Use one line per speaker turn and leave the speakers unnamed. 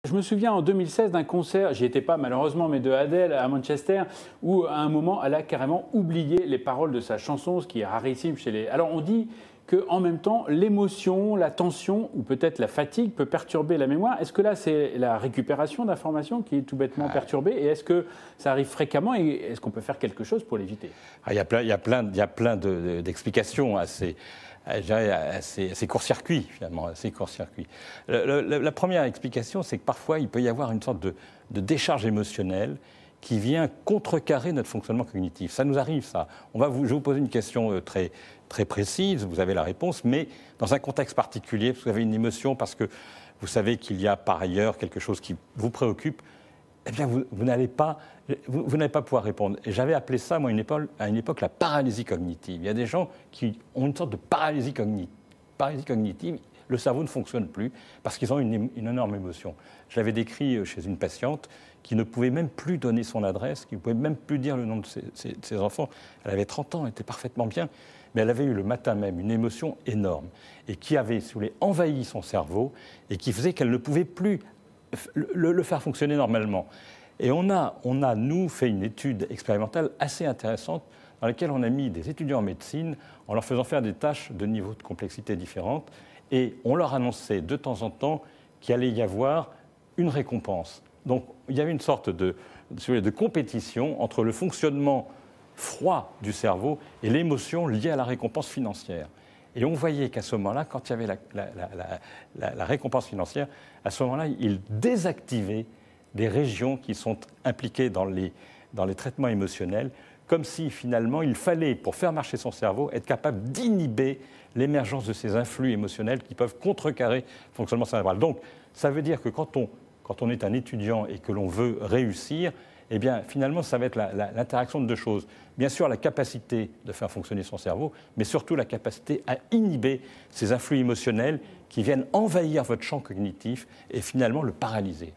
Je me souviens en 2016 d'un concert, j'y étais pas malheureusement, mais de Adele à Manchester, où à un moment elle a carrément oublié les paroles de sa chanson, ce qui est rarissime chez les... Alors on dit qu'en même temps, l'émotion, la tension ou peut-être la fatigue peut perturber la mémoire. Est-ce que là c'est la récupération d'informations qui est tout bêtement perturbée et est-ce que ça arrive fréquemment et est-ce qu'on peut faire quelque chose pour l'éviter?
Il y a plein d'explications à ces court-circuits, finalement, à ces court-circuits. La première explication, c'est que parfois, il peut y avoir une sorte de décharge émotionnelle qui vient contrecarrer notre fonctionnement cognitif. Ça nous arrive, ça. Je vais vous poser une question très précise, vous avez la réponse, mais dans un contexte particulier, parce que vous avez une émotion, parce que vous savez qu'il y a par ailleurs quelque chose qui vous préoccupe, eh bien, vous n'allez pas pouvoir répondre. Et j'avais appelé ça, moi, à une époque, la paralysie cognitive. Il y a des gens qui ont une sorte de paralysie cognitive. Le cerveau ne fonctionne plus parce qu'ils ont une énorme émotion. Je l'avais décrit chez une patiente qui ne pouvait même plus donner son adresse, qui ne pouvait même plus dire le nom de ses enfants. Elle avait 30 ans, elle était parfaitement bien, mais elle avait eu le matin même une émotion énorme et qui avait, si vous voulez, envahi son cerveau et qui faisait qu'elle ne pouvait plus le faire fonctionner normalement. Et on a, nous, fait une étude expérimentale assez intéressante dans laquelle on a mis des étudiants en médecine en leur faisant faire des tâches de niveau de complexité différentes et on leur annonçait de temps en temps qu'il allait y avoir une récompense. Donc il y avait une sorte de compétition entre le fonctionnement froid du cerveau et l'émotion liée à la récompense financière. Et on voyait qu'à ce moment-là, quand il y avait la récompense financière, à ce moment-là, il désactivait des régions qui sont impliquées dans les traitements émotionnels, comme si finalement il fallait, pour faire marcher son cerveau, être capable d'inhiber l'émergence de ces influx émotionnels qui peuvent contrecarrer le fonctionnement cérébral. Donc ça veut dire que quand on est un étudiant et que l'on veut réussir, eh bien, finalement, ça va être l'interaction de deux choses. Bien sûr, la capacité de faire fonctionner son cerveau, mais surtout la capacité à inhiber ces influx émotionnels qui viennent envahir votre champ cognitif et finalement le paralyser.